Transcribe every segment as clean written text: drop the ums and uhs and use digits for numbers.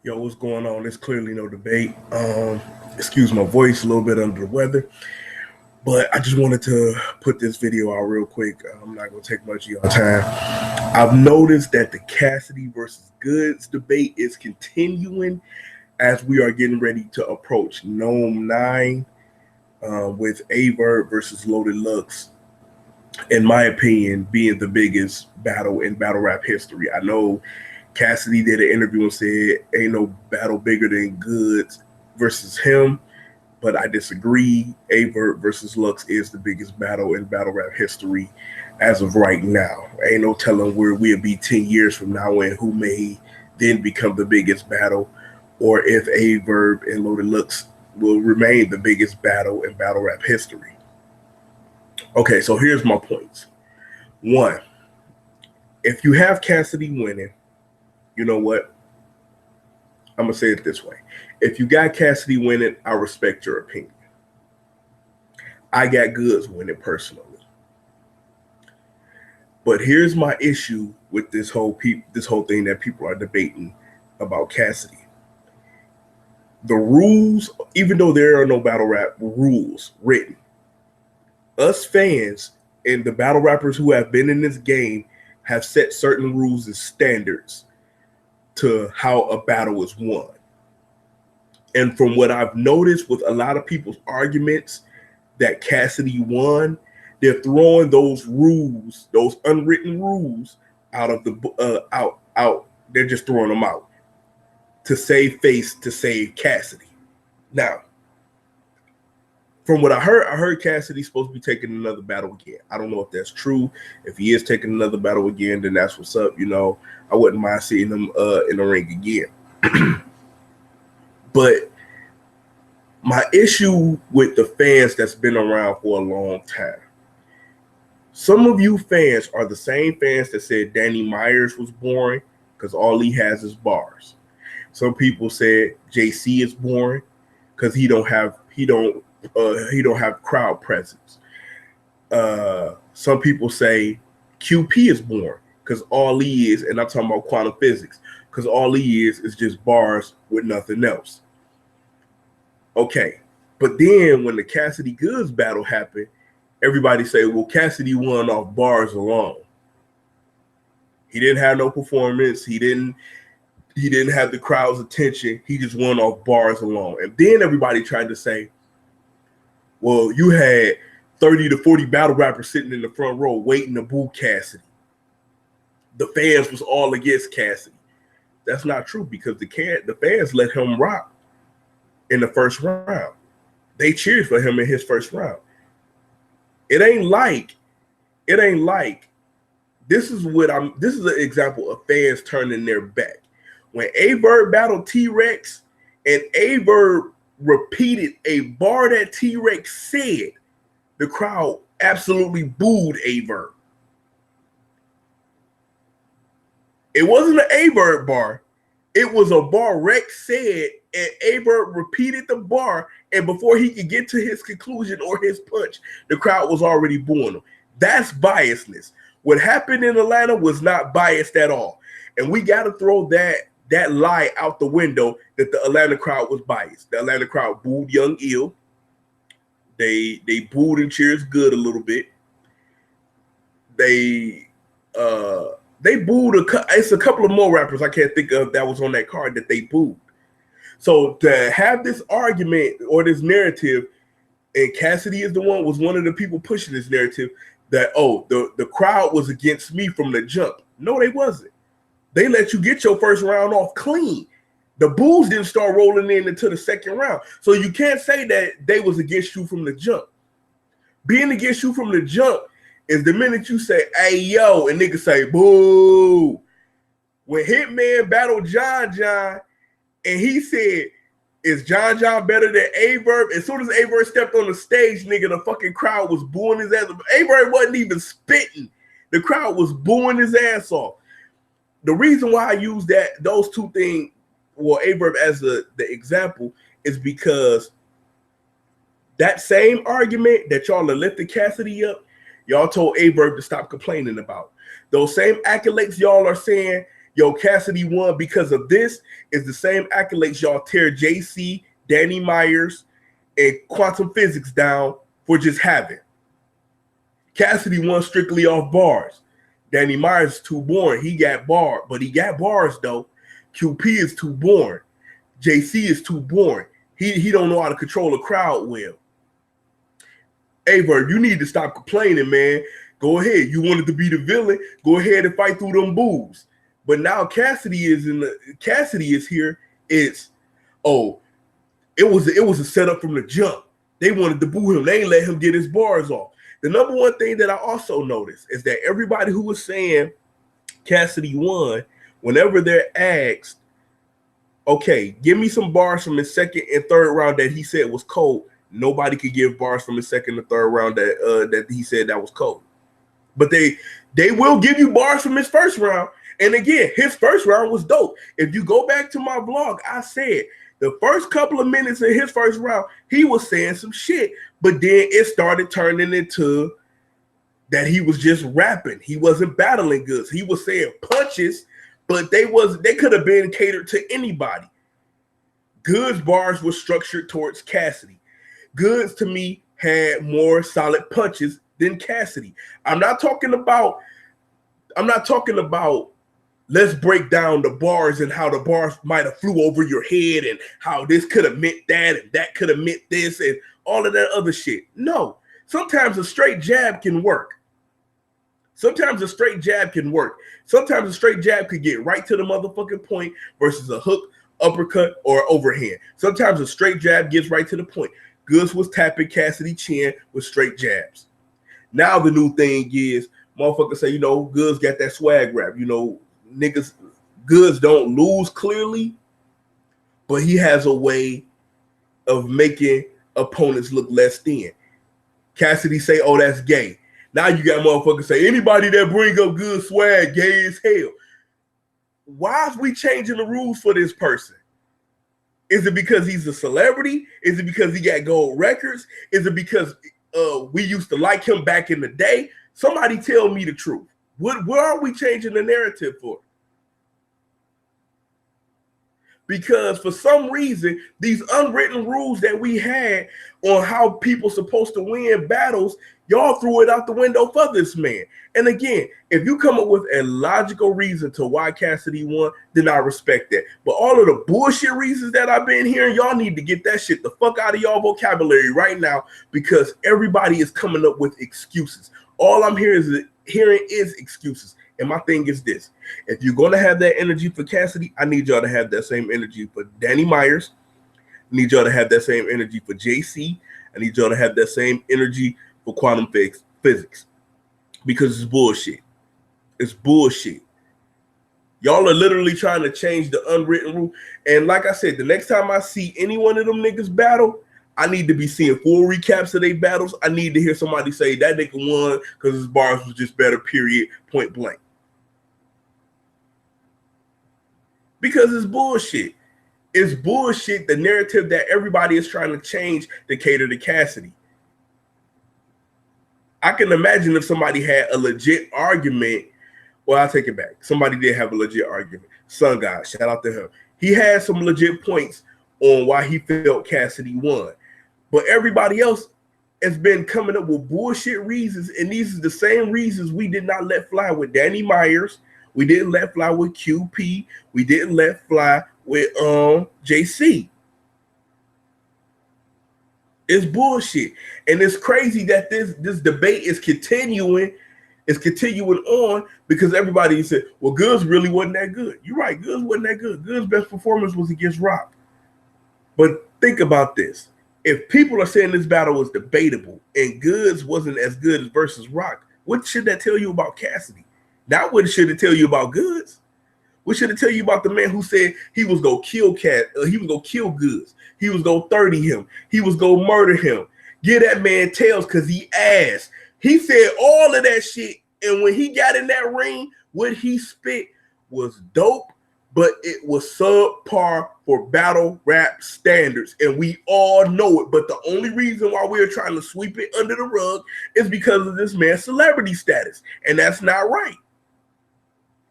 Yo, what's going on? There's clearly no debate. Excuse my voice, a little bit under the weather, but I just wanted to put this video out real quick. I'm not going to take much of your time. I've noticed that the Cassidy versus Goodz debate is continuing as we are getting ready to approach Gnome 9 with Averb versus Loaded Lux, in my opinion, being the biggest battle in battle rap history. I know Cassidy did an interview and said ain't no battle bigger than Goodz versus him, but I disagree. Averb versus Lux is the biggest battle in battle rap history as of right now. Ain't no telling where we'll be 10 years from now and who may then become the biggest battle, or if Averb and Loaded Lux will remain the biggest battle in battle rap history. Okay, so here's my points. One, if you have Cassidy winning, you know what? I'm going to say it this way. If you got Cassidy winning, I respect your opinion. I got Goodz winning personally. But here's my issue with this whole thing that people are debating about Cassidy. The rules, even though there are no battle rap rules written, us fans and the battle rappers who have been in this game have set certain rules and standards to how a battle is won. And from what I've noticed with a lot of people's arguments that Cassidy won, they're throwing those rules, those unwritten rules, out of the out. They're just throwing them out to save face, to save Cassidy. Now, from what I heard Cassidy's supposed to be taking another battle again. I don't know if that's true. If he is taking another battle again, then that's what's up. You know, I wouldn't mind seeing him in the ring again. But my issue with the fans that's been around for a long time, some of you fans are the same fans that said Danny Myers was boring because all he has is bars. Some people said JC is boring because he don't have crowd presence. Some people say QP is boring because all he is, and I'm talking about quantum physics, because all he is just bars with nothing else. Okay, but then when the Cassidy Goodz battle happened, everybody say, well, Cassidy won off bars alone. He didn't have no performance. He didn't have the crowd's attention. He just won off bars alone. And then everybody tried to say, well, you had 30 to 40 battle rappers sitting in the front row waiting to boo Cassidy. The fans was all against Cassidy. That's not true because the fans let him rock in the first round. They cheered for him in his first round. It ain't like this is an example of fans turning their back. When Averb battled T-Rex and Averb repeated a bar that T-Rex said, the crowd absolutely booed Averb. It wasn't an Averb bar. It was a bar Rex said, and Averb repeated the bar, and before he could get to his conclusion or his punch, the crowd was already booing him. That's biasness. What happened in Atlanta was not biased at all. And we got to throw that lie out the window that the Atlanta crowd was biased. The Atlanta crowd booed Young Ill. They booed and cheers Good a little bit. They booed it's a couple of more rappers I can't think of that was on that card that they booed. So to have this argument or this narrative, and Cassidy was one of the people pushing this narrative that, oh, the crowd was against me from the jump. No, they wasn't. They let you get your first round off clean. The boos didn't start rolling in until the second round. So you can't say that they was against you from the jump. Being against you from the jump is the minute you say, hey, yo, and niggas say, boo. When Hitman battled John John and he said, is John John better than Averb? As soon as Averb stepped on the stage, nigga, the fucking crowd was booing his ass. Averb wasn't even spitting. The crowd was booing his ass off. The reason why I use those two things, well, Averb as the example, is because that same argument that y'all are lifting Cassidy up, y'all told Averb to stop complaining about. Those same accolades y'all are saying Yo, Cassidy won because of this is the same accolades y'all tear JC, Danny Myers, and Quantum Physics down for just having. Cassidy won strictly off bars. Danny Myers is too boring. He got bars, but he got bars though. QP is too boring. JC is too boring. He don't know how to control a crowd well. Aver, you need to stop complaining, man. Go ahead. You wanted to be the villain. Go ahead and fight through them boos. But now Cassidy is here. It was a setup from the jump. They wanted to boo him. They ain't let him get his bars off. The number one thing that I also noticed is that everybody who was saying Cassidy won, whenever they're asked, okay, give me some bars from his second and third round that he said was cold, nobody could give bars from his second and third round that he said that was cold. But they will give you bars from his first round. And again, his first round was dope. If you go back to my vlog, I said the first couple of minutes in his first round, he was saying some shit. But then it started turning into that he was just rapping. He wasn't battling Goodz. He was saying punches, but they could have been catered to anybody. Goodz bars were structured towards Cassidy. Goodz to me had more solid punches than Cassidy. I'm not talking about let's break down the bars and how the bars might have flew over your head and how this could have meant that and that could have meant this and all of that other shit. No, sometimes a straight jab can work. Sometimes a straight jab can work. Sometimes a straight jab could get right to the motherfucking point versus a hook, uppercut, or overhand. Sometimes a straight jab gets right to the point. Goodz was tapping Cassidy chin with straight jabs. Now the new thing is, motherfuckers say, Goodz got that swag rap. Niggas, Goodz don't lose clearly, but he has a way of making opponents look less thin. Cassidy say, oh, that's gay. Now you got motherfuckers say, anybody that bring up Goodz swag, gay as hell. Why is we changing the rules for this person? Is it because he's a celebrity? Is it because he got gold records? Is it because we used to like him back in the day? Somebody tell me the truth. What are we changing the narrative for? Because for some reason, these unwritten rules that we had on how people supposed to win battles, y'all threw it out the window for this man. And again, if you come up with a logical reason to why Cassidy won, then I respect that. But all of the bullshit reasons that I've been hearing, y'all need to get that shit the fuck out of y'all vocabulary right now, because everybody is coming up with excuses. All I'm hearing is excuses. And my thing is this. If you're going to have that energy for Cassidy, I need y'all to have that same energy for Danny Myers. I need y'all to have that same energy for JC. I need y'all to have that same energy for quantum physics. Because it's bullshit. It's bullshit. Y'all are literally trying to change the unwritten rule. And like I said, the next time I see any one of them niggas battle, I need to be seeing full recaps of their battles. I need to hear somebody say that nigga won because his bars was just better, period, point blank. Because it's bullshit. It's bullshit, the narrative that everybody is trying to change to cater to Cassidy. I can imagine if somebody had a legit argument. Well, I'll take it back. Somebody did have a legit argument. Sun God, shout out to him. He had some legit points on why he felt Cassidy won. But everybody else has been coming up with bullshit reasons, and these are the same reasons we did not let fly with Danny Myers. We didn't let fly with QP. We didn't let fly with JC. It's bullshit. And it's crazy that this debate is continuing on because everybody said, well, Goodz really wasn't that good. You're right, Goodz wasn't that good. Goodz's best performance was against Rock. But think about this. If people are saying this battle was debatable and Goodz wasn't as good as versus Rock, what should that tell you about Cassidy? Not what should it tell you about Goodz. What should it tell you about the man who said he was gonna kill he was gonna kill Goodz. He was gonna 30 him. He was gonna murder him. Give that man tails because he asked. He said all of that shit, and when he got in that ring, what he spit was dope, but it was subpar for battle rap standards, and we all know it. But the only reason why we're trying to sweep it under the rug is because of this man's celebrity status, and that's not right.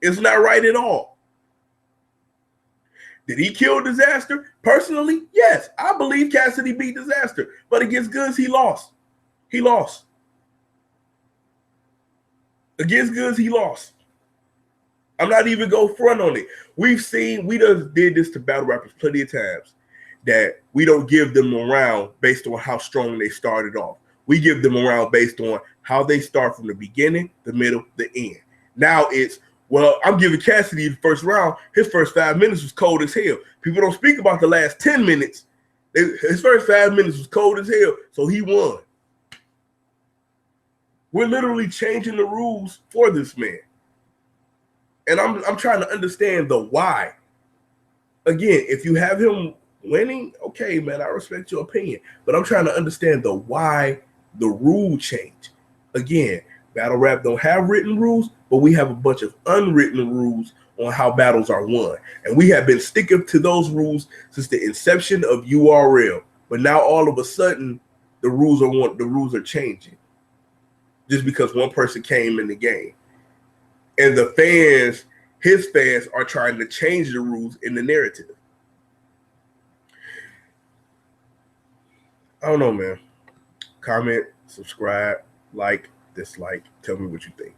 It's not right at all. Did he kill Disaster? Personally, yes. I believe Cassidy beat Disaster. But against Goodz, he lost. He lost. Against Goodz, he lost. I'm not even go front on it. We done did this to battle rappers plenty of times, that we don't give them a round based on how strong they started off. We give them a round based on how they start from the beginning, the middle, the end. Now it's, well, I'm giving Cassidy the first round. His first 5 minutes was cold as hell. People don't speak about the last 10 minutes. His first 5 minutes was cold as hell, so he won. We're literally changing the rules for this man. And I'm trying to understand the why. Again, if you have him winning, okay, man, I respect your opinion. But I'm trying to understand the why the rule change. Again, battle rap don't have written rules, but we have a bunch of unwritten rules on how battles are won. And we have been sticking to those rules since the inception of URL. But now all of a sudden, the rules are changing. Just because one person came in the game. And the fans, his fans, are trying to change the rules in the narrative. I don't know, man. Comment, subscribe, like, dislike. Tell me what you think.